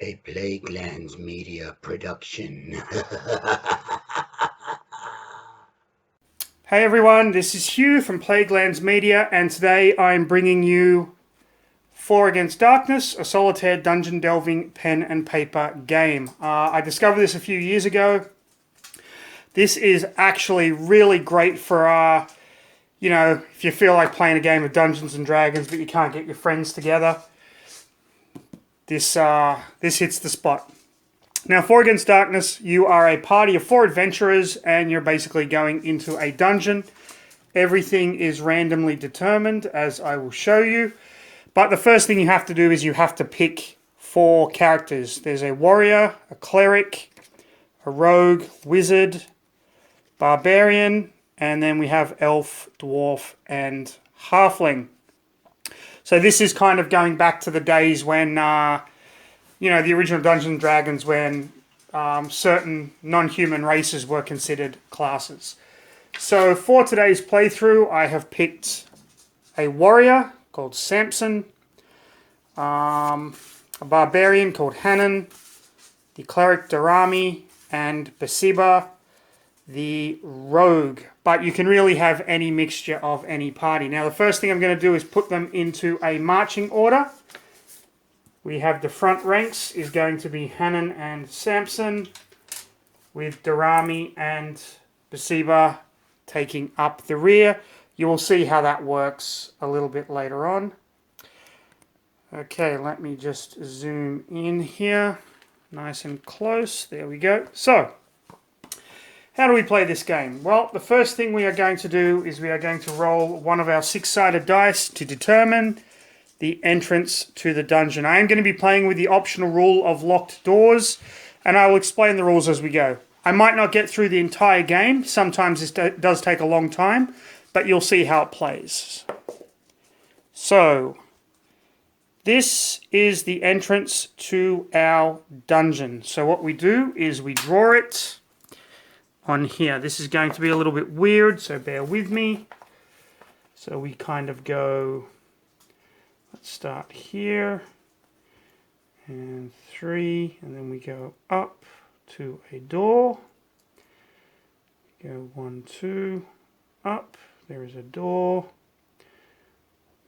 A Plaguelands Media production. Hey everyone, this is Hugh from Plaguelands Media, and today I'm bringing you 4 Against Darkness, a solitaire dungeon delving pen and paper game. I discovered this a few years ago. This is actually really great for, if you feel like playing a game of Dungeons and Dragons but you can't get your friends together. This hits the spot. Now, 4 Against Darkness, you are a party of 4 adventurers and you're basically going into a dungeon. Everything is randomly determined, as I will show you. But the first thing you have to do is you have to pick 4 characters. There's a warrior, a cleric, a rogue, wizard, barbarian, and then we have elf, dwarf, and halfling. So this is kind of going back to the days when, the original Dungeons and Dragons, when certain non-human races were considered classes. So for today's playthrough, I have picked a warrior called Samson, a barbarian called Hanan, the cleric Darami, and Bathsheba, the rogue. But you can really have any mixture of any party. Now, the first thing I'm going to do is put them into a marching order. We have the front ranks is going to be Hanan and Samson, with Darami and Bathsheba taking up the rear. You will see how that works a little bit later on. Okay, let me just zoom in here, nice and close. There we go. So, how do we play this game? Well, the first thing we are going to do is we are going to roll one of our 6-sided dice to determine the entrance to the dungeon. I am going to be playing with the optional rule of locked doors, and I will explain the rules as we go. I might not get through the entire game. Sometimes this does take a long time, but you'll see how it plays. So, this is the entrance to our dungeon. So what we do is we draw it on here. This is going to be a little bit weird, so bear with me. So we kind of go, let's start here, and 3, and then we go up to a door. Go 1, 2, up. There is a door.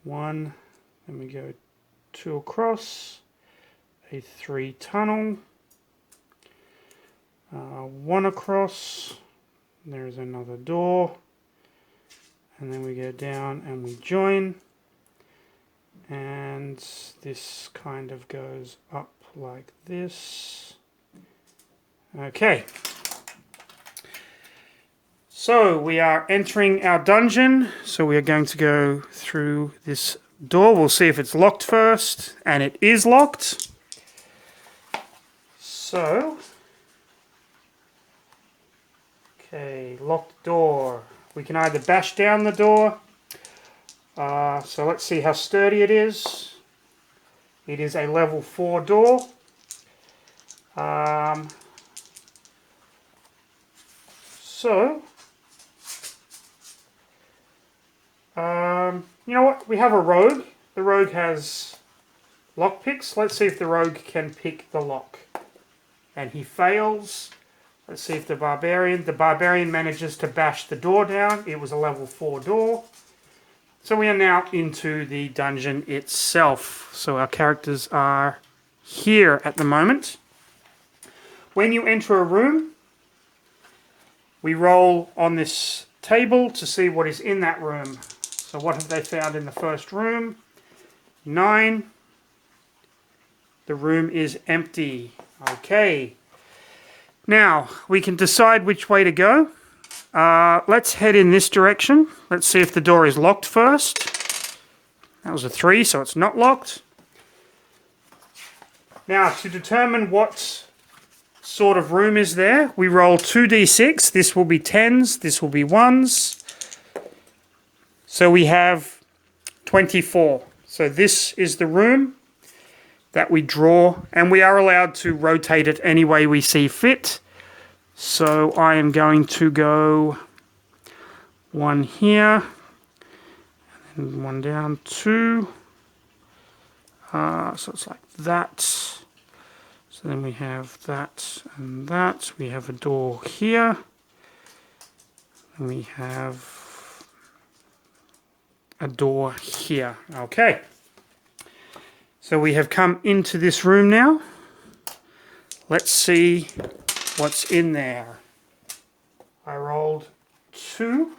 1. Then we go 2 across. A 3 tunnel. 1 across. There's another door. And then we go down and we join. And this kind of goes up like this. Okay. So we are entering our dungeon. So we are going to go through this door. We'll see if it's locked first. And it is locked. So, okay, locked door. We can either bash down the door. So let's see how sturdy it is. It is a level 4 door. You know what? We have a rogue. The rogue has lockpicks. Let's see if the rogue can pick the lock. And he fails. Let's see if the barbarian manages to bash the door down. It was a level 4 door. So we are now into the dungeon itself. So our characters are here at the moment. When you enter a room, we roll on this table to see what is in that room. So what have they found in the first room? 9. The room is empty. Okay. Now, we can decide which way to go. Let's head in this direction. Let's see if the door is locked first. That was a 3, so it's not locked. Now, to determine what sort of room is there, we roll 2d6. This will be 10s, this will be 1s. So we have 24. So this is the room that we draw, and we are allowed to rotate it any way we see fit. So I am going to go 1 here, and 1 down, 2. So it's like that. So then we have that and that. We have a door here. And we have a door here. Okay. So we have come into this room now. Let's see what's in there. I rolled 2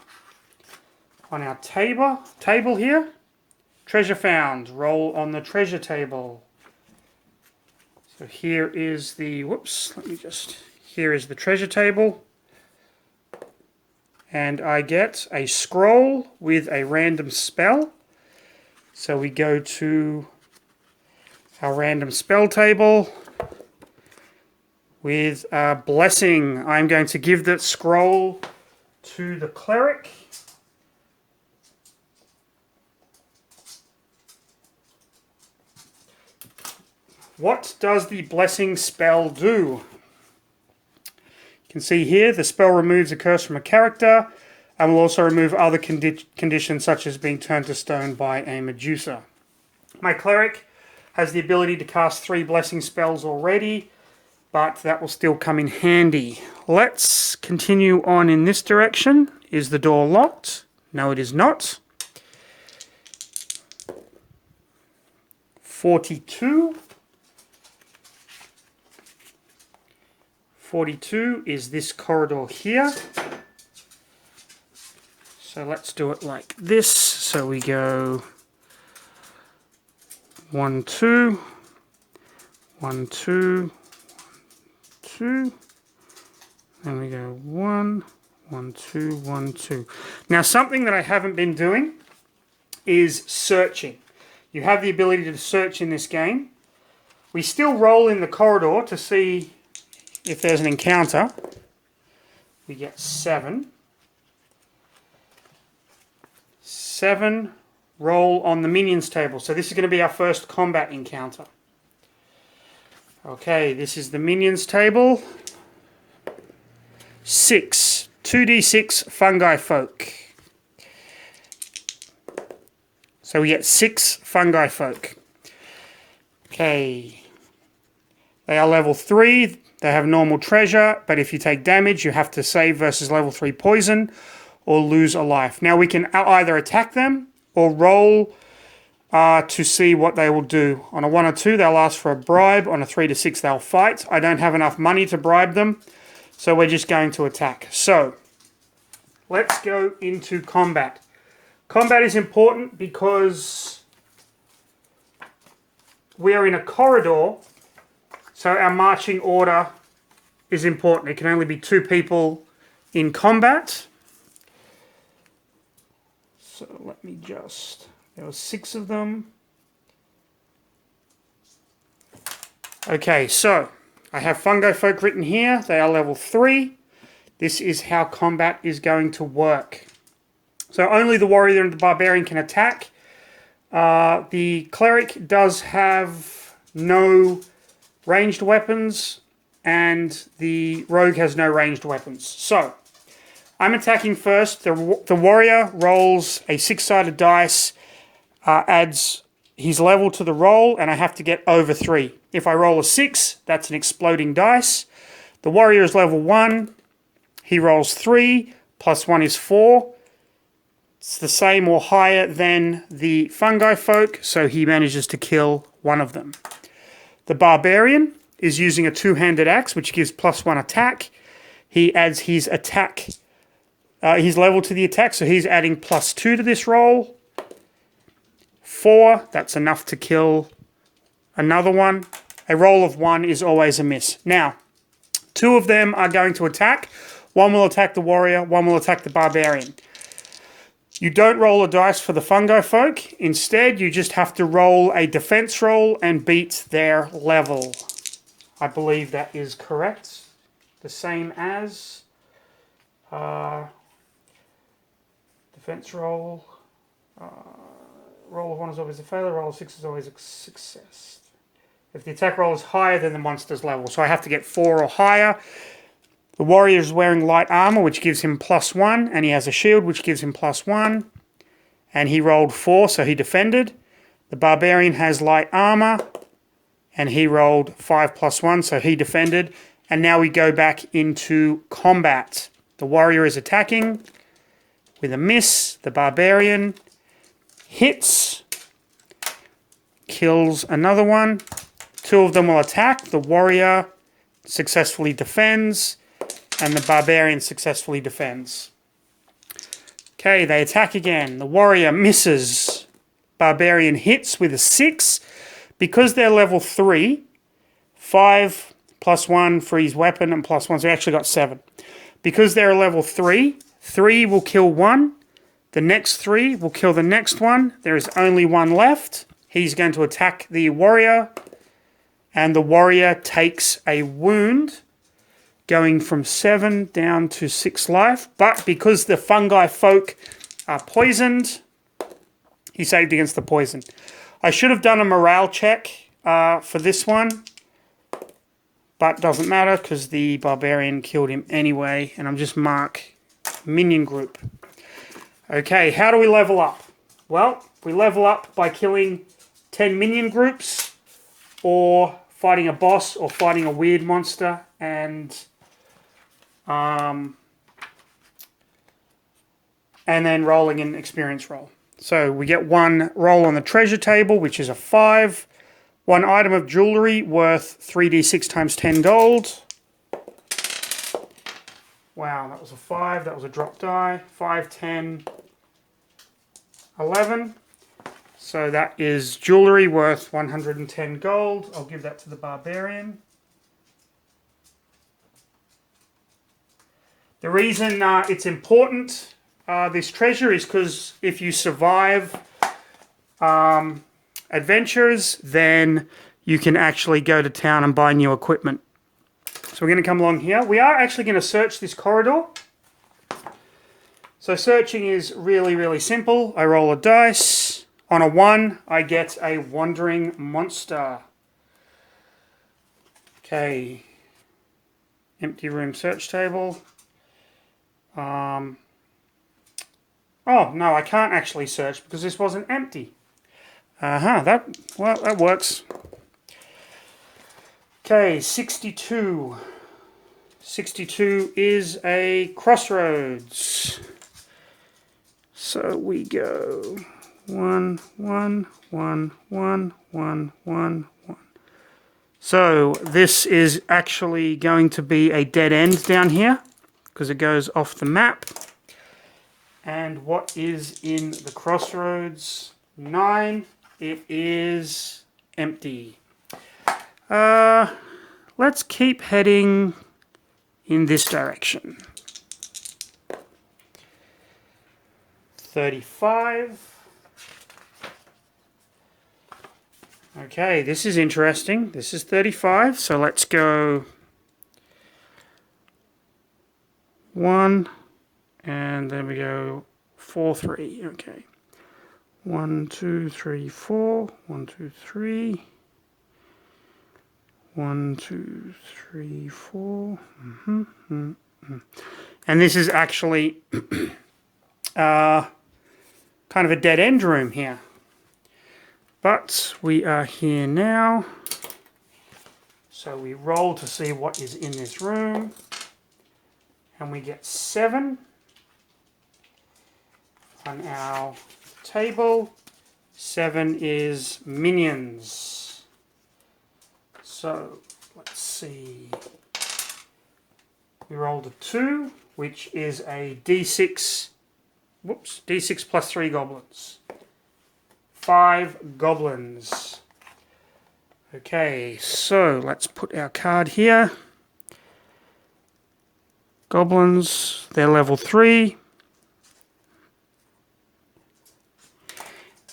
on our table here. Treasure found. Roll on the treasure table. So here is the, here is the treasure table. And I get a scroll with a random spell. So we go to our random spell table with a blessing. I'm going to give that scroll to the cleric. What does the blessing spell do? You can see here the spell removes a curse from a character and will also remove other conditions such as being turned to stone by a Medusa. My cleric has the ability to cast 3 blessing spells already, but that will still come in handy. Let's continue on in this direction. Is the door locked? No, it is not. 42. 42 is this corridor here. So let's do it like this. So we go 1, 2, 1, 2, 2. Then we go 1, 1, 2, 1, 2. Now something that I haven't been doing is searching. You have the ability to search in this game. We still roll in the corridor to see if there's an encounter. We get 7. 7, roll on the minions table. So this is going to be our first combat encounter. Okay, this is the minions table. 6, 2d6 fungi folk. So we get 6 fungi folk. Okay. They are level 3. They have normal treasure, but if you take damage, you have to save versus level 3 poison or lose a life. Now we can either attack them or roll to see what they will do. On a 1 or 2, they'll ask for a bribe. On a 3 to 6, they'll fight. I don't have enough money to bribe them, so we're just going to attack. So let's go into combat. Combat is important because we are in a corridor. So our marching order is important. It can only be 2 people in combat. So let me just, there were 6 of them. Okay, so I have fungi folk written here. They are level 3. This is how combat is going to work. So only the warrior and the barbarian can attack. The cleric does have no ranged weapons, and the rogue has no ranged weapons. So, I'm attacking first. The warrior rolls a 6-sided dice, adds his level to the roll, and I have to get over 3. If I roll a 6, that's an exploding dice. The warrior is level 1. He rolls 3, plus 1 is 4. It's the same or higher than the fungi folk, so he manages to kill one of them. The barbarian is using a 2-handed axe, which gives plus 1 attack. He adds his attack, his level to the attack, so he's adding plus 2 to this roll. 4, that's enough to kill another one. A roll of 1 is always a miss. Now, 2 of them are going to attack. 1 will attack the warrior, 1 will attack the barbarian. You don't roll a dice for the fungi folk. Instead, you just have to roll a defense roll and beat their level. I believe that is correct. The same as defense roll. Roll of 1 is always a failure. Roll of 6 is always a success. If the attack roll is higher than the monster's level. So I have to get 4 or higher. The warrior is wearing light armor, which gives him plus 1, and he has a shield, which gives him plus 1. And he rolled 4, so he defended. The barbarian has light armor, and he rolled 5 + 1, so he defended. And now we go back into combat. The warrior is attacking with a miss. The barbarian hits, kills another one. 2 of them will attack. The warrior successfully defends, and the barbarian successfully defends. Okay, they attack again. The warrior misses. Barbarian hits with a 6. Because they're level 3, 5 + 1 freeze weapon and +1, so we actually got 7. Because they're a level 3, 3 will kill 1. The next 3 will kill the next one. There is only 1 left. He's going to attack the warrior, and the warrior takes a wound, going from 7 down to 6 life. But because the fungi folk are poisoned, he saved against the poison. I should have done a morale check for this one, but doesn't matter because the barbarian killed him anyway, and I'm just mark minion group. Okay, how do we level up? Well, we level up by killing 10 minion groups, or fighting a boss, or fighting a weird monster, and then rolling an experience roll. So we get 1 roll on the treasure table, which is a 5. 1 item of jewellery worth 3d6 times 10 gold. Wow, that was a 5. That was a drop die. 5, 10, 11. So that is jewellery worth 110 gold. I'll give that to the barbarian. The reason it's important, this treasure, is because if you survive adventures, then you can actually go to town and buy new equipment. So we're going to come along here. We are actually going to search this corridor. So searching is really, really simple. I roll a dice. On a 1, I get a wandering monster. Okay. Empty room search table. Oh, no, I can't actually search because this wasn't empty. That works. Okay, 62. 62 is a crossroads. So we go 1, 1, 1, 1, 1, 1, 1. So this is actually going to be a dead end down here because it goes off the map. And what is in the crossroads? 9. It is empty. Let's keep heading in this direction. 35. Okay, this is interesting. This is 35, so let's go 1, and then we go 4, 3. Okay. 1, 2, 3, 4. 1, 2, 3. 1, 2, 3, 4. And this is actually kind of a dead end room here. But we are here now. So we roll to see what is in this room. And we get 7 on our table. 7 is minions. So let's see. We rolled a 2, which is a d6. Whoops, d6 plus 3 goblins. 5 goblins. Okay, so let's put our card here. Goblins, they're level 3.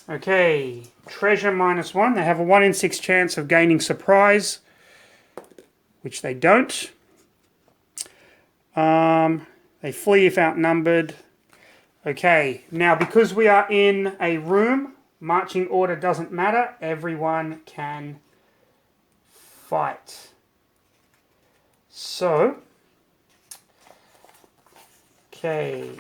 Okay, treasure -1. They have a 1 in 6 chance of gaining surprise, which they don't. They flee if outnumbered. Okay, now because we are in a room, marching order doesn't matter. Everyone can fight. So, okay.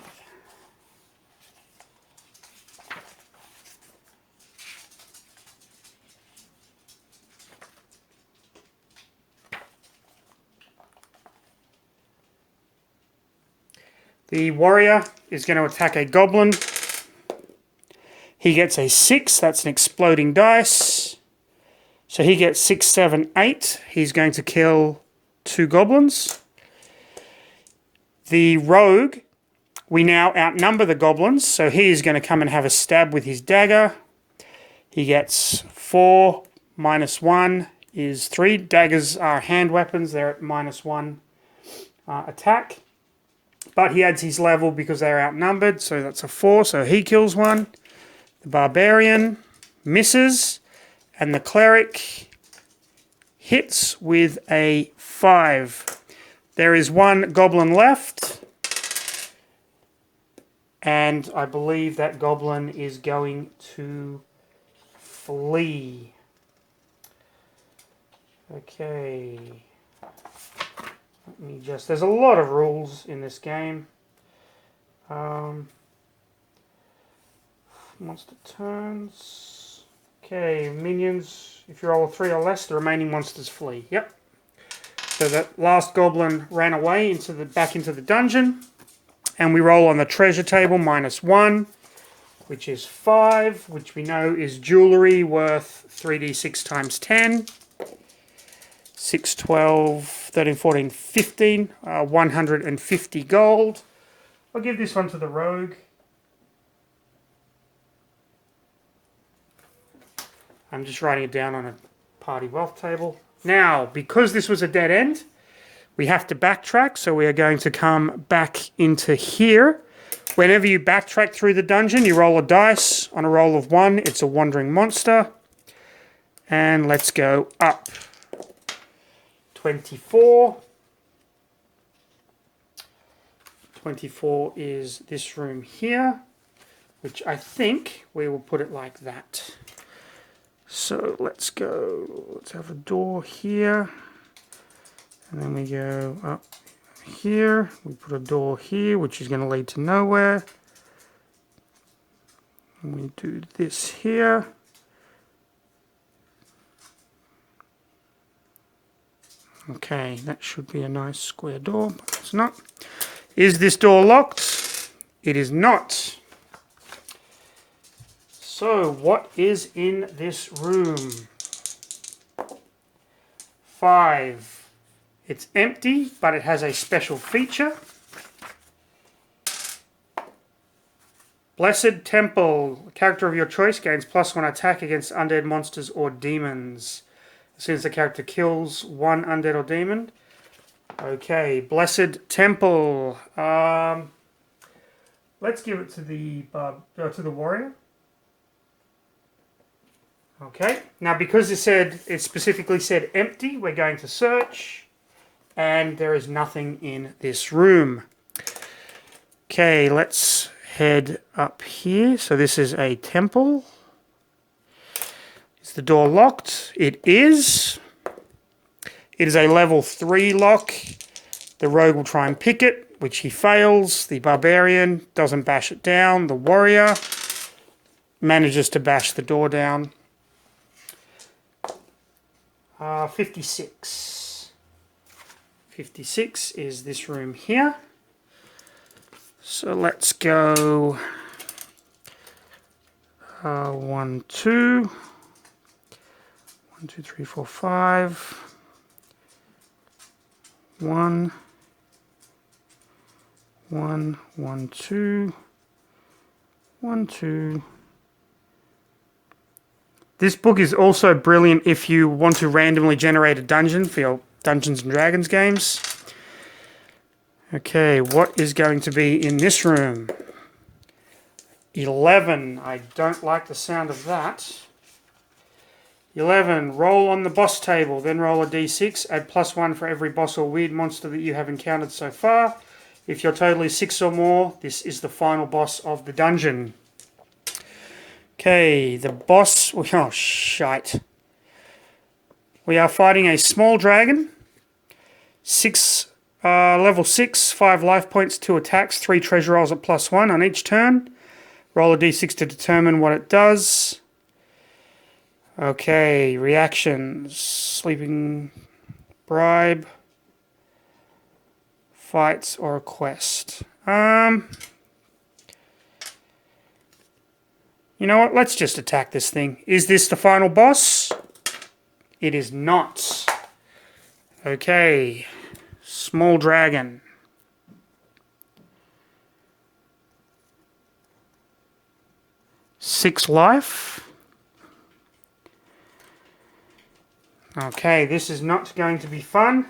The warrior is going to attack a goblin. He gets a 6. That's an exploding dice. So he gets 6, 7, 8. He's going to kill 2 goblins. The rogue, we now outnumber the goblins, so he is going to come and have a stab with his dagger. He gets 4 minus 1 is 3. Daggers are hand weapons. They're at minus 1 attack. But he adds his level because they're outnumbered, so that's a 4. So he kills 1. The barbarian misses. And the cleric hits with a 5. There is 1 goblin left. And I believe that goblin is going to flee. Okay. Let me just... There's a lot of rules in this game. Monster turns. Okay, minions. If you roll a 3 or less, the remaining monsters flee. Yep. So that last goblin ran away back into the dungeon. And we roll on the treasure table minus 1, which is 5, which we know is jewellery worth 3d6 times 10. 6, 12, 13, 14, 15, 150 gold. I'll give this one to the rogue. I'm just writing it down on a party wealth table. Now, because this was a dead end, we have to backtrack, so we are going to come back into here. Whenever you backtrack through the dungeon, you roll a dice. On a roll of 1, it's a wandering monster. And let's go up. 24. 24 is this room here, which I think we will put it like that. So let's go, let's have a door here. And then we go up here. We put a door here, which is going to lead to nowhere. And we do this here. Okay, that should be a nice square door, but it's not. Is this door locked? It is not. So, what is in this room? 5. It's empty, but it has a special feature. Blessed Temple. A character of your choice gains +1 attack against undead monsters or demons. As soon as the character kills 1 undead or demon. Okay, Blessed Temple. Let's give it to the warrior. Okay, now because it specifically said empty, we're going to search, and there is nothing in this room. Okay, let's head up here. So this is a temple. Is the door locked? It is. It is a level 3 lock. The rogue will try and pick it, which he fails. The barbarian doesn't bash it down. The warrior manages to bash the door down. 56. 56 is this room here. So let's go 1, 2. 1, 2, 3, 4, 5. 1. 1, 1, 2. 1, 2. This book is also brilliant if you want to randomly generate a dungeon for your Dungeons & Dragons games. Okay, what is going to be in this room? 11. I don't like the sound of that. 11. Roll on the boss table, then roll a d6. Add +1 for every boss or weird monster that you have encountered so far. If your total is 6 or more, this is the final boss of the dungeon. Okay, the boss... Oh, shite. We are fighting a small dragon. Level 6, 5 life points, 2 attacks, 3 treasure rolls at +1 on each turn. Roll a d6 to determine what it does. Okay, reactions. Sleeping bribe. Fights or a quest. You know what? Let's just attack this thing. Is this the final boss? It is not. Okay. Small dragon. Six life. Okay, this is not going to be fun.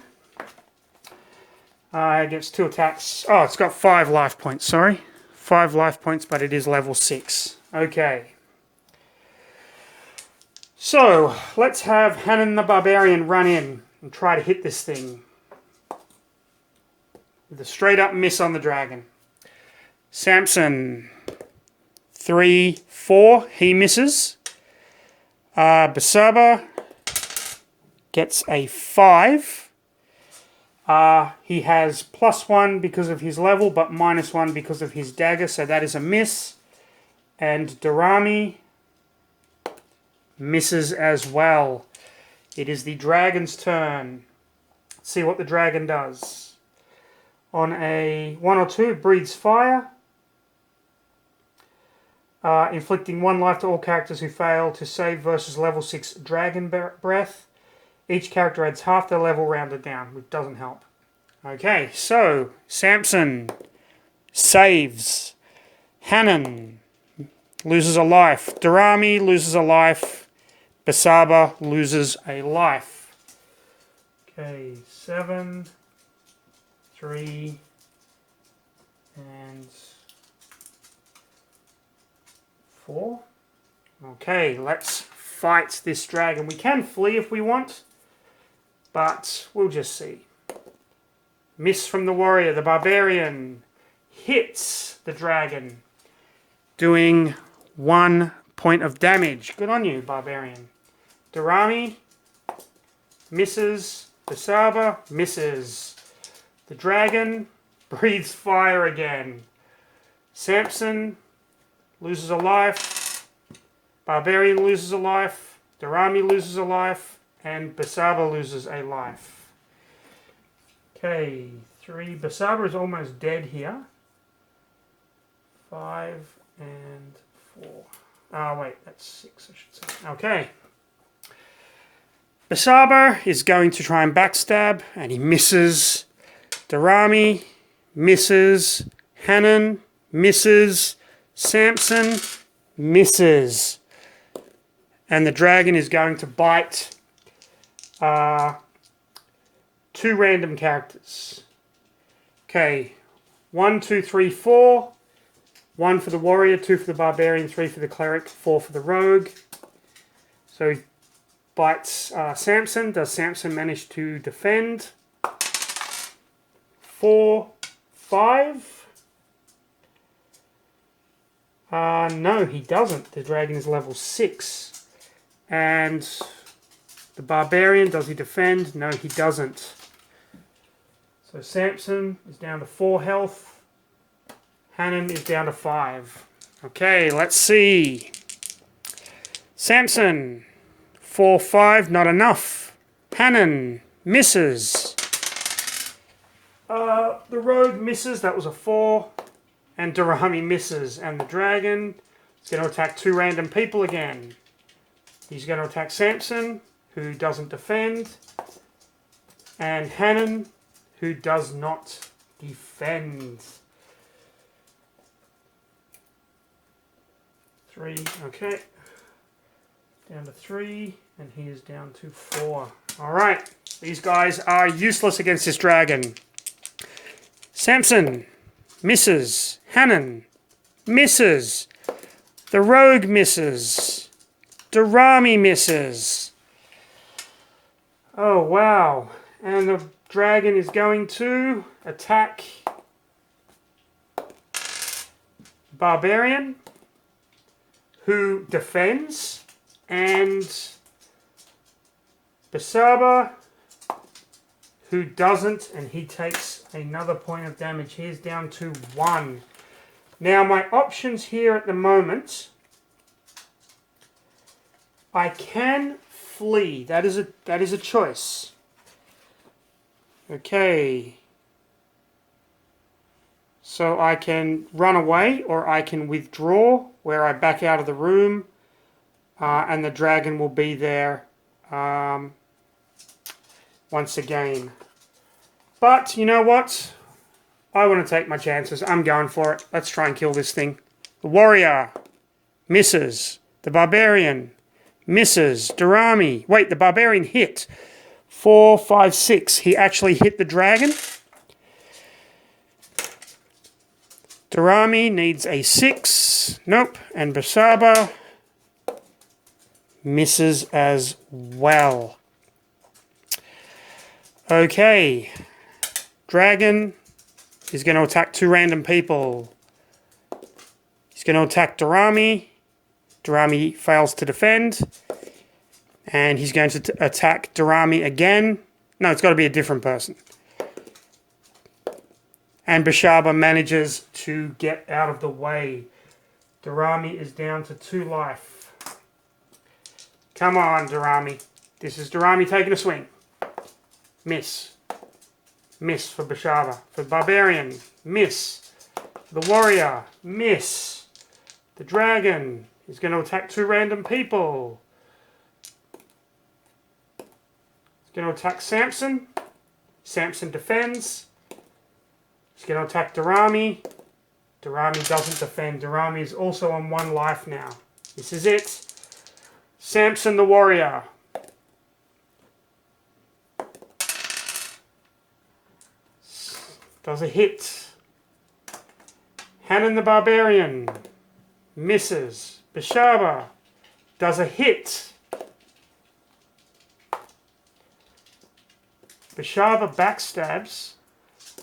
It gets 2 attacks. Oh, it's got 5 life points, sorry. 5 life points, but it is level 6. Okay. So, let's have Hanan the Barbarian run in and try to hit this thing. With a straight up miss on the dragon. Samson. 3, 4. He misses. Basaba gets a 5. He has +1 because of his level, but -1 because of his dagger, so that is a miss. And Darami misses as well. It is the dragon's turn. Let's see what the dragon does. On a 1 or 2, it breathes fire, inflicting 1 life to all characters who fail to save versus level 6 dragon breath. Each character adds half their level rounded down, which doesn't help. Okay, so Samson saves. Hanan loses a life. Darami loses a life. Basaba loses a life. Okay, 7, 3, and 4. Okay, let's fight this dragon. We can flee if we want, but we'll just see. Miss from the warrior. The barbarian hits the dragon, doing 1 point of damage. Good on you, barbarian. Darami misses. Basaba misses. The dragon breathes fire again. Samson loses a life. Barbarian loses a life. Darami loses a life. And Basaba loses a life. Okay, 3. Basaba is almost dead here. 5 and 4. Oh, wait, that's 6, I should say. Okay. Basaba is going to try and backstab, and he misses. Darami misses. Hanan misses. Samson misses. And the dragon is going to bite 2 random characters. Okay, 1, 2, 3, 4. 1 for the warrior, 2 for the barbarian, 3 for the cleric, 4 for the rogue. So he bites Samson. Does Samson manage to defend? 4, 5. No, he doesn't. The dragon is level 6. And the barbarian, does he defend? No, he doesn't. So Samson is down to 4 health. Hanan is down to 5. Okay, let's see. Samson, 4, 5, not enough. Hanan misses. The rogue misses, that was a 4. And Darami misses. And the dragon is going to attack 2 random people again. He's going to attack Samson, who doesn't defend. And Hanan, who does not defend. 3, okay. Down to 3, and he is down to 4. Alright, these guys are useless against this dragon. Samson misses. Hanan misses. The rogue misses. Darami misses. Oh, wow. And the dragon is going to attack Barbarian, who defends, and Basaba, who doesn't, and he takes another point of damage. He is down to 1. Now, my options here at the moment, I can flee. That is a choice. Okay. So I can run away or I can withdraw, where I back out of the room, and the dragon will be there once again. But you know what? I want to take my chances. I'm going for it. Let's try and kill this thing. The warrior misses. The barbarian misses. Durrami. Wait, the barbarian hit. 4, 5, 6. He actually hit the dragon. Durrami needs a 6. Nope. And Bashaba misses as well. Okay. Dragon is going to attack 2 random people. He's going to attack Durrami. Durrami fails to defend. And he's going to attack Durrami again. No, it's got to be a different person. And Bashaba manages to get out of the way. Durrami is down to 2 life. Come on, Durrami. This is Durrami taking a swing. Miss. Miss for Bashaba. For Barbarian, miss. For the Warrior, miss. The Dragon is going to attack 2 random people. He's going to attack Samson. Samson defends. He's going to attack Durrami. Durrami doesn't defend. Durrami is also on 1 life now. This is it. Samson the Warrior. Does a hit. Hanan the Barbarian misses. Bashaba does a hit. Bashaba backstabs.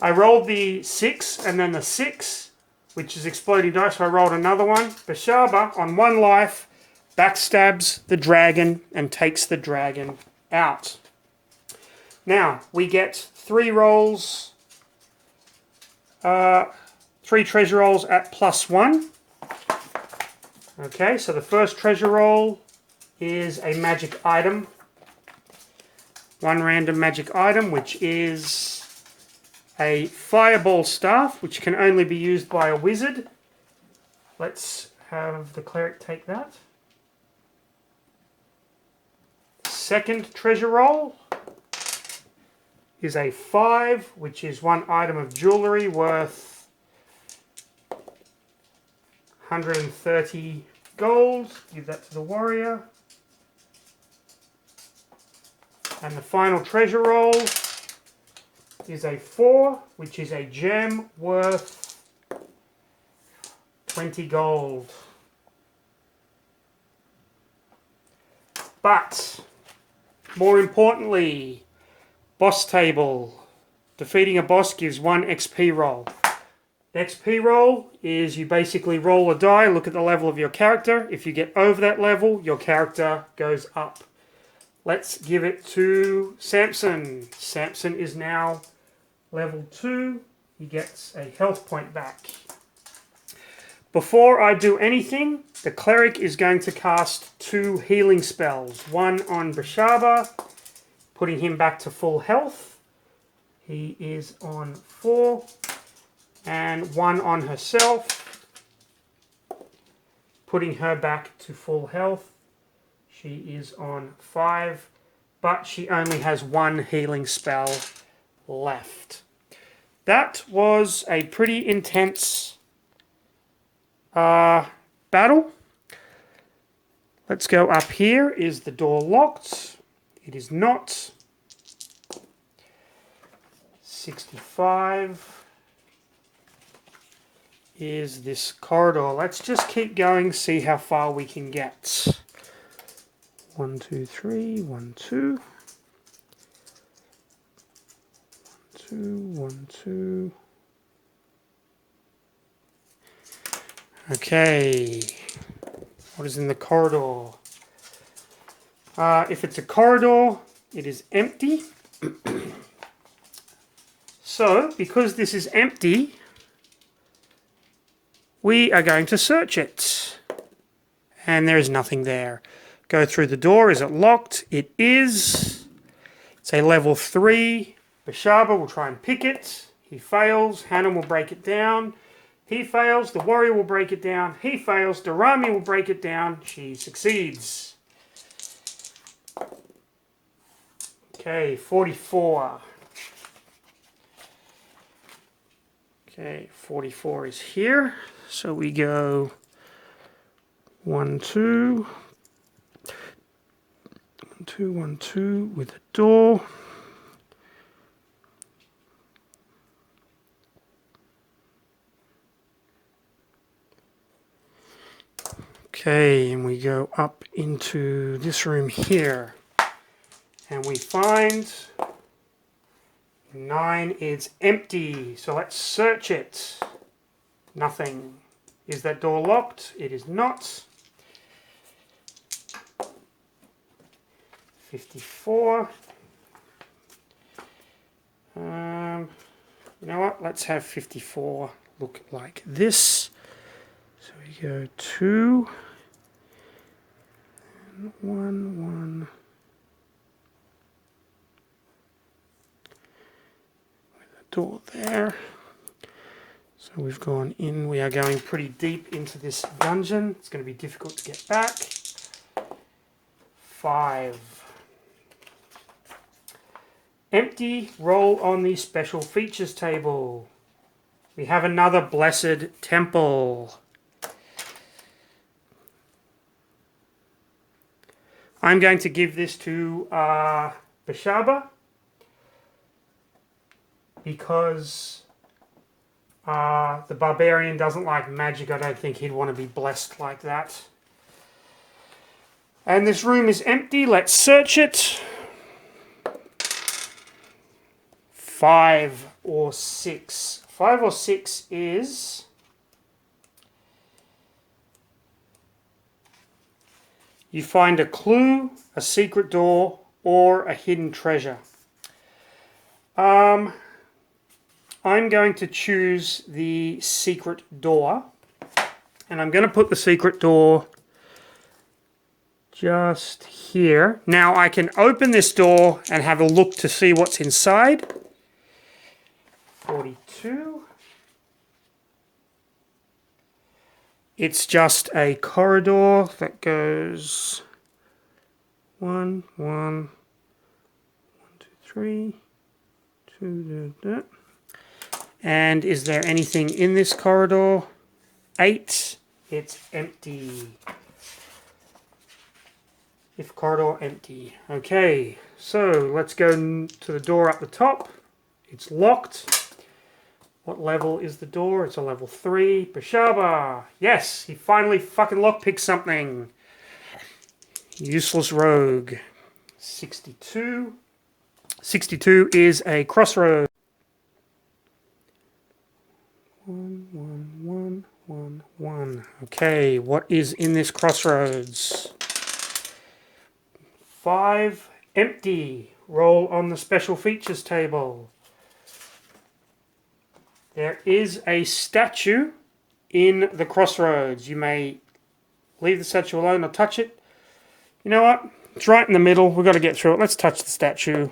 I rolled the 6 and then the 6, which is exploding dice, so I rolled another one. Bashaba, on 1 life, backstabs the dragon and takes the dragon out. Now, we get 3 rolls. 3 treasure rolls at +1. Okay, so the first treasure roll is a magic item. 1 random magic item, which is a fireball staff, which can only be used by a wizard. Let's have the cleric take that. Second treasure roll is a 5, which is 1 item of jewellery worth 130 gold. Give that to the warrior. And the final treasure roll is a 4, which is a gem worth 20 gold. But, more importantly, boss table. Defeating a boss gives 1 XP roll. XP roll is you basically roll a die, look at the level of your character. If you get over that level, your character goes up. Let's give it to Samson. Samson is now level 2. He gets a health point back. Before I do anything, the cleric is going to cast 2 healing spells. 1 on Bashaba, putting him back to full health. He is on 4. And 1 on herself, putting her back to full health. She is on 5, but she only has 1 healing spell left. That was a pretty intense battle. Let's go up here. Is the door locked? It is not. 65 is this corridor. Let's just keep going, see how far we can get. 1, 2, 3, 1, 2. 1, 2. Okay. What is in the corridor? If it's a corridor, it is empty. So, because this is empty, we are going to search it. And there is nothing there. Go through the door. Is it locked? It is. It's a level 3. Bashaba will try and pick it. He fails. Hannon will break it down. He fails. The warrior will break it down. He fails. Dorami will break it down. She succeeds. Okay, 44. Okay, 44 is here. So we go 1, 2. 1, 2, 1, 2 with a door. Okay, and we go up into this room here. And we find 9 is empty. So let's search it. Nothing. Is that door locked? It is not. 54. You know what? Let's have 54 look like this. So we go 2, and 1, 1. With a door there. So we've gone in. We are going pretty deep into this dungeon. It's going to be difficult to get back. 5. Empty. Roll on the special features table. We have another blessed temple. I'm going to give this to Bashaba because the barbarian doesn't like magic. I don't think he'd want to be blessed like that. And this room is empty. Let's search it. 5 or 6. 5 or 6 is... You find a clue, a secret door, or a hidden treasure. I'm going to choose the secret door. And I'm going to put the secret door just here. Now I can open this door and have a look to see what's inside. 42. It's just a corridor that goes 1, 1, 2, 3, 2, and is there anything in this corridor? 8. It's empty. If corridor empty. Okay, so let's go to the door up the top. It's locked. What level is the door? It's a level 3. Bashaba! Yes, he finally fucking lockpicked something. Useless rogue. 62. 62 is a crossroad. 1, 1, 1, 1, 1. Okay, what is in this crossroads? 5. Empty. Roll on the special features table. There is a statue in the crossroads. You may leave the statue alone or touch it. You know what? It's right in the middle. We've got to get through it. Let's touch the statue.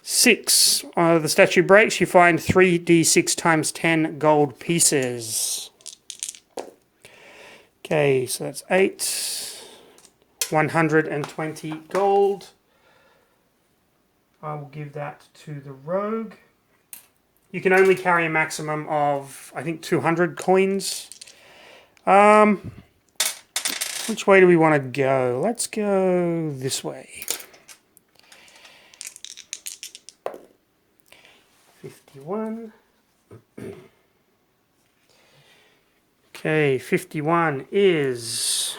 6. The statue breaks. You find 3d6 times 10 gold pieces. Okay, so that's 8. 120 gold. I will give that to the rogue. You can only carry a maximum of, I think, 200 coins. Which way do we want to go? Let's go this way. 51. Okay, 51 is...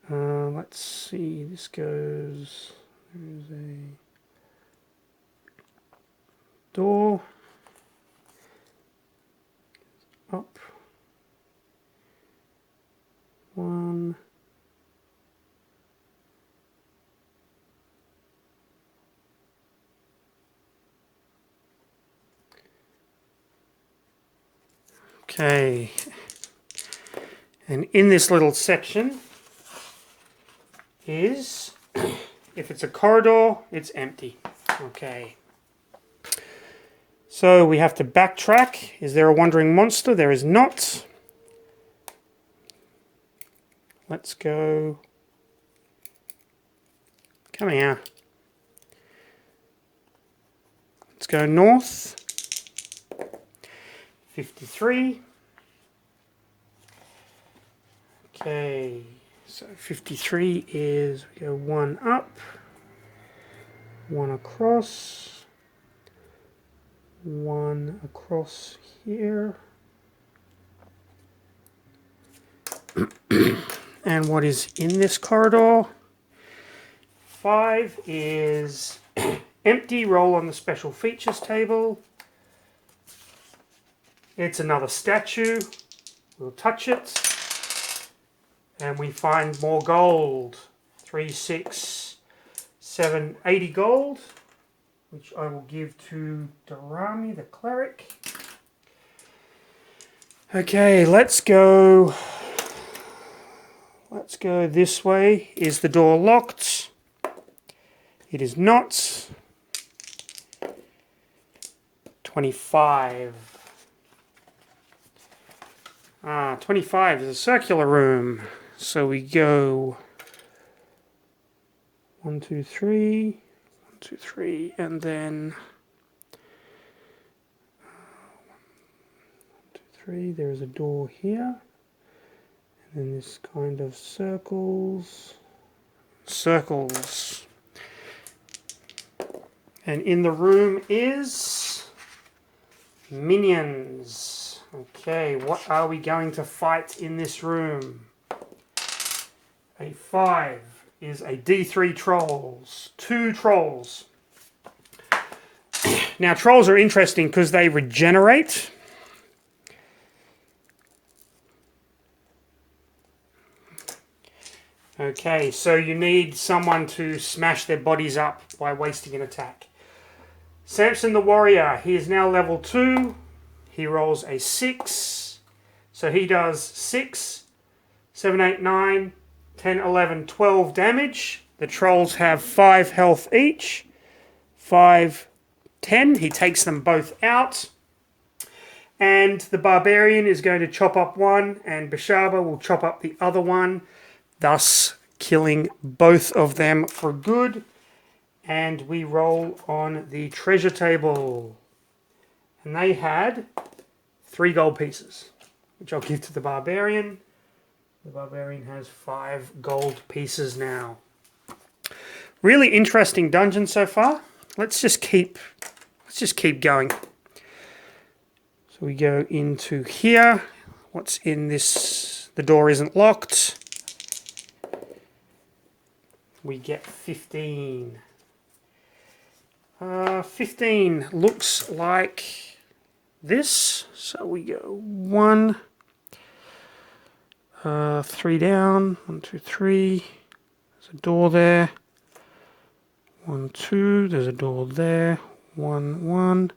let's see, this goes... There's a... door up 1 okay, and in this little section is if it's a corridor, it's empty. Okay. So we have to backtrack. Is there a wandering monster? There is not. Let's go. Come here. Let's go north. 53. Okay, so 53 is, we go one up, one across here. And what is in this corridor? 5 is empty, roll on the special features table. It's another statue. We'll touch it. And we find more gold. 3, 6, 7, 80 gold, which I will give to Darami, the cleric. Okay, let's go. Let's go this way. Is the door locked? It is not. 25. 25 is a circular room. So we go 1, 2, 3, 1, 2, 3, and then 1, 2, 3. There's a door here, and then this kind of circles, and in the room is minions. Okay, what are we going to fight in this room? A 5 is a D3 trolls. 2 trolls. Now trolls are interesting because they regenerate. Okay, so you need someone to smash their bodies up by wasting an attack. Samson the warrior, he is now level 2. He rolls a 6. So he does 6, 7, 8, 9, 10, 11, 12 damage. The trolls have 5 health each. 5, 10. He takes them both out. And the barbarian is going to chop up one, and Bashaba will chop up the other one, thus killing both of them for good. And we roll on the treasure table. And they had 3 gold pieces, which I'll give to the barbarian. The barbarian has 5 gold pieces now. Really interesting dungeon so far. Let's just keep going. So we go into here. What's in this? The door isn't locked. We get 15. 15 looks like this. So we go 1, 3 down, 1, 2, 3. There's a door there. 1, 2. There's a door there. 1, 1.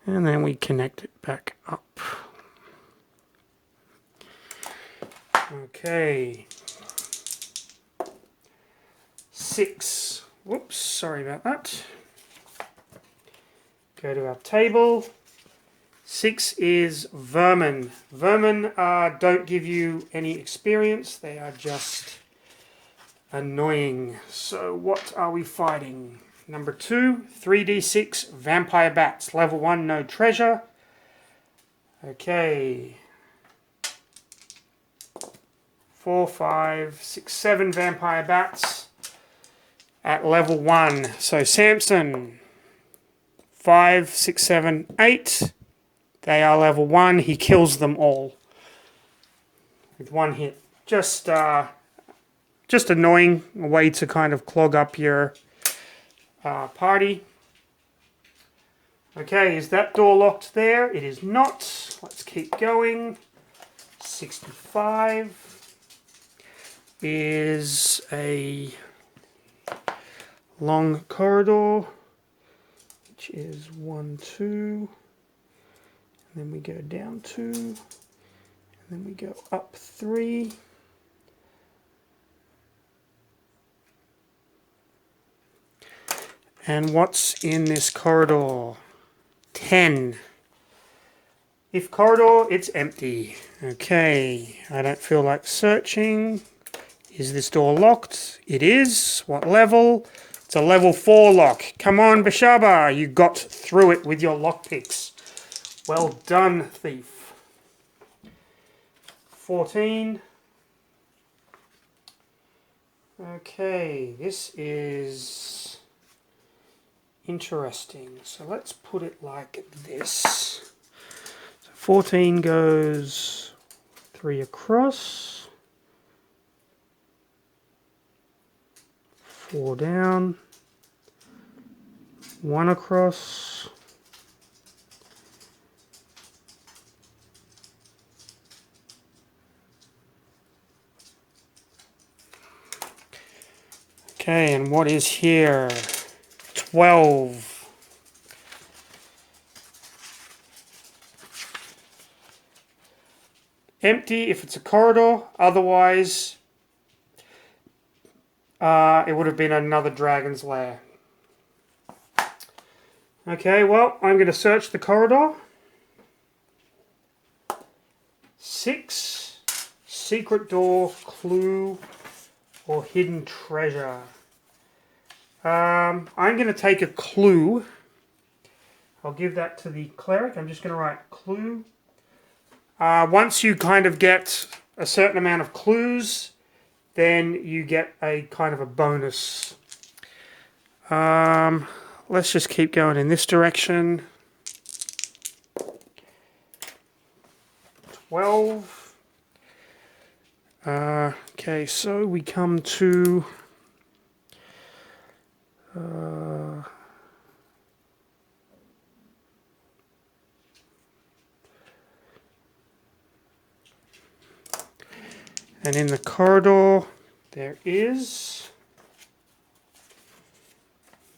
And then we connect it back up. Okay. 6. Whoops, sorry about that. Go to our table. 6 is vermin. Vermin don't give you any experience. They are just annoying. So what are we fighting? Number 2, 3d6 vampire bats. Level 1, no treasure. Okay. 4, 5, 6, 7 vampire bats at level 1. So Samson, 5, 6, 7, 8. They are level 1. He kills them all with 1 hit. Just annoying, a way to kind of clog up your party. Okay, is that door locked there? It is not. Let's keep going. 65 is a long corridor, which is 1, 2, and then we go down 2, and then we go up 3. And what's in this corridor? 10. If corridor, it's empty. Okay, I don't feel like searching. Is this door locked? It is. What level? It's a level 4 lock. Come on, Bashaba, you got through it with your lockpicks. Well done, thief. 14. Okay, this is interesting. So let's put it like this. So 14 goes 3 across, 4 down, 1 across, okay, and what is here? 12. Empty if it's a corridor, otherwise it would have been another dragon's lair. Okay, well, I'm going to search the corridor. 6. Secret door, clue, or hidden treasure. I'm going to take a clue. I'll give that to the cleric. I'm just going to write clue. Once you kind of get a certain amount of clues, then you get a kind of a bonus. Let's just keep going in this direction. 12. Okay, so we come to... and in the corridor, there is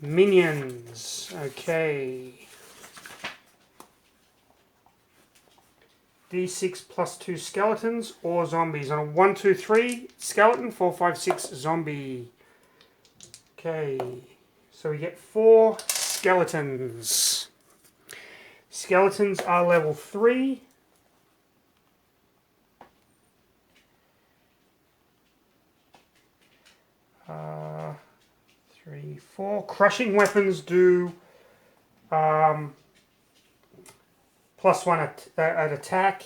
minions. Okay. D6 plus 2 skeletons or zombies. On a 1, 2, 3 skeleton, 4, 5, 6 zombie. Okay. So we get 4 skeletons. Skeletons are level 3. Three, 4. Crushing weapons do +1 at attack.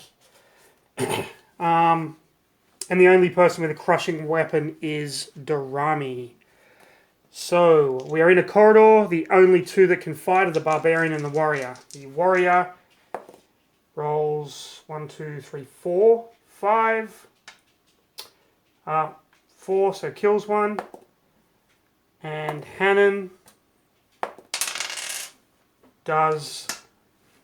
And the only person with a crushing weapon is Dorami. So we are in a corridor. The only 2 that can fight are the barbarian and the warrior. The warrior rolls 1, 2, 3, 4, 5. 4, so kills 1. And Hannon does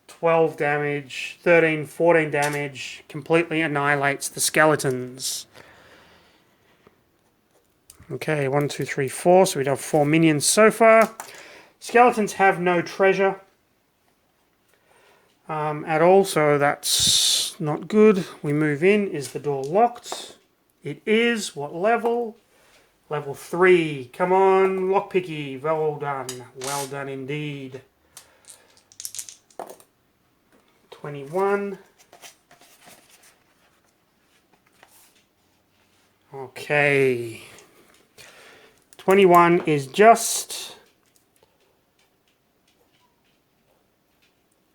12 damage, 13, 14 damage, completely annihilates the skeletons. Okay, 1, 2, 3, 4, so we have 4 minions so far. Skeletons have no treasure at all, so that's not good. We move in. Is the door locked? It is. What level? Level 3. Come on, lockpicky. Well done. Well done indeed. 21. Okay. 21 is just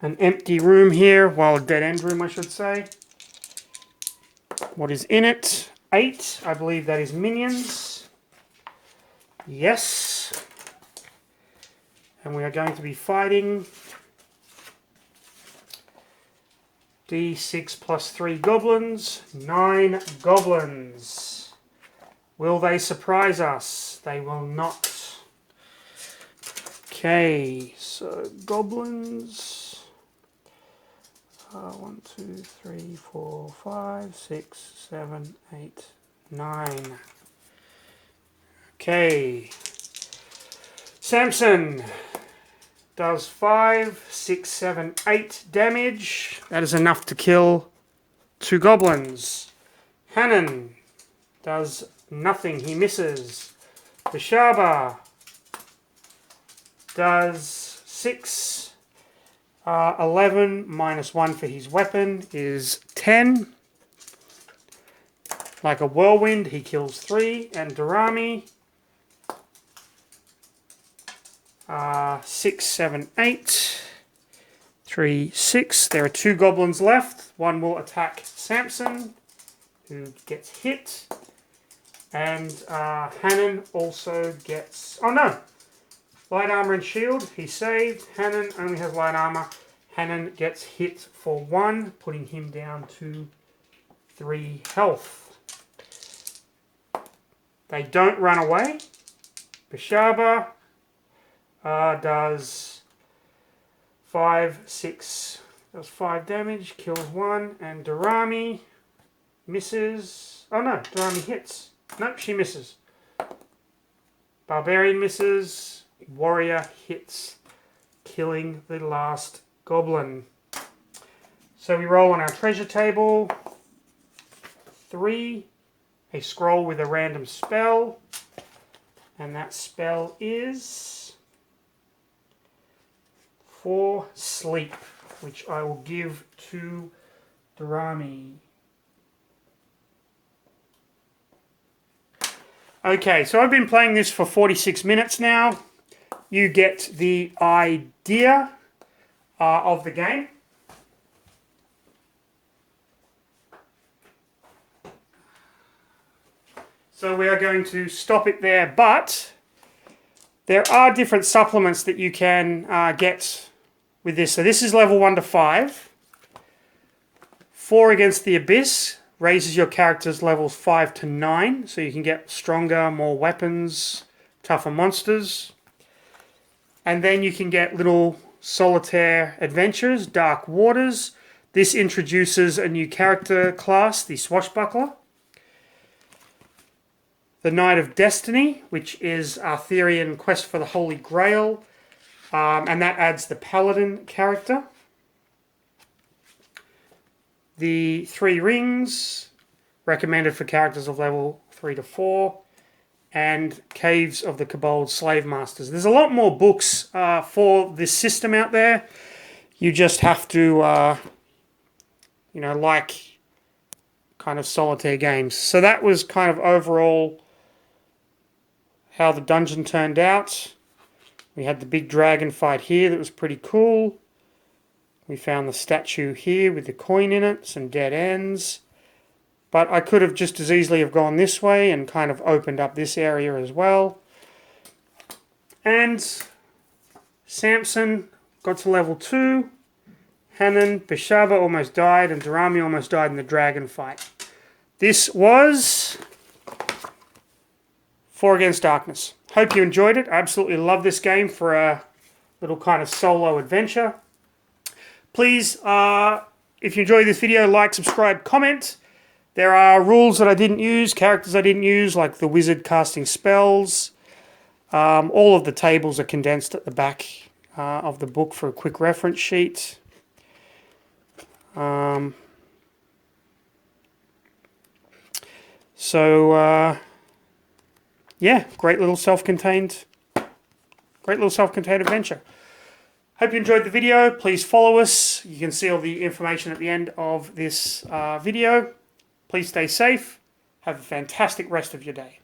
an empty room here. Well, a dead end room, I should say. What is in it? 8. I believe that is minions. Yes. And we are going to be fighting D6 plus 3 goblins. 9 goblins. Will they surprise us? They will not. Okay, so goblins. 1, 2, 3, 4, 5, 6, 7, 8, 9. Okay. Samson does 5, 6, 7, 8 damage. That is enough to kill 2 goblins. Hannon does nothing. He misses. Bashaba does 6 11 minus 1 for his weapon is 10. Like a whirlwind, he kills 3. And Darami, 6, 7, 8. 3, 6. There are 2 goblins left. One will attack Samson, who gets hit. And Hannon also gets... Oh no! Light armor and shield. He saved. Hannon only has light armor. Hannon gets hit for 1, putting him down to 3 health. They don't run away. Bishaba does 5, 6. Does 5 damage. Kills 1. And Darami misses. Oh no, Darami hits. Nope, she misses. Barbarian misses. Warrior hits, killing the last goblin. So we roll on our treasure table. 3. A scroll with a random spell. And that spell is 4 sleep, which I will give to Darami. Okay, so I've been playing this for 46 minutes now. You get the idea of the game. So we are going to stop it there, but there are different supplements that you can get with this. So this is level 1 to 5. 4 Against the Abyss raises your character's levels 5 to 9, so you can get stronger, more weapons, tougher monsters. And then you can get little solitaire adventures, Dark Waters. This introduces a new character class, the Swashbuckler. The Knight of Destiny, which is Arthurian Quest for the Holy Grail. And that adds the Paladin character. The 3 Rings, recommended for characters of level 3 to 4. And Caves of the Kobold Slave Masters. There's a lot more books for this system out there. You just have to, like kind of solitaire games. So that was kind of overall how the dungeon turned out. We had the big dragon fight here that was pretty cool. We found the statue here with the coin in it, some dead ends. But I could have just as easily have gone this way and kind of opened up this area as well. And Samson got to level 2. Hannon, Bishaba almost died, and Darami almost died in the dragon fight. This was 4 Against Darkness. Hope you enjoyed it. I absolutely love this game for a little kind of solo adventure. Please, if you enjoyed this video, like, subscribe, comment. There are rules that I didn't use, characters I didn't use, like the wizard casting spells. All of the tables are condensed at the back of the book for a quick reference sheet. Yeah, great little self-contained adventure. Hope you enjoyed the video. Please follow us. You can see all the information at the end of this video. Please stay safe. Have a fantastic rest of your day.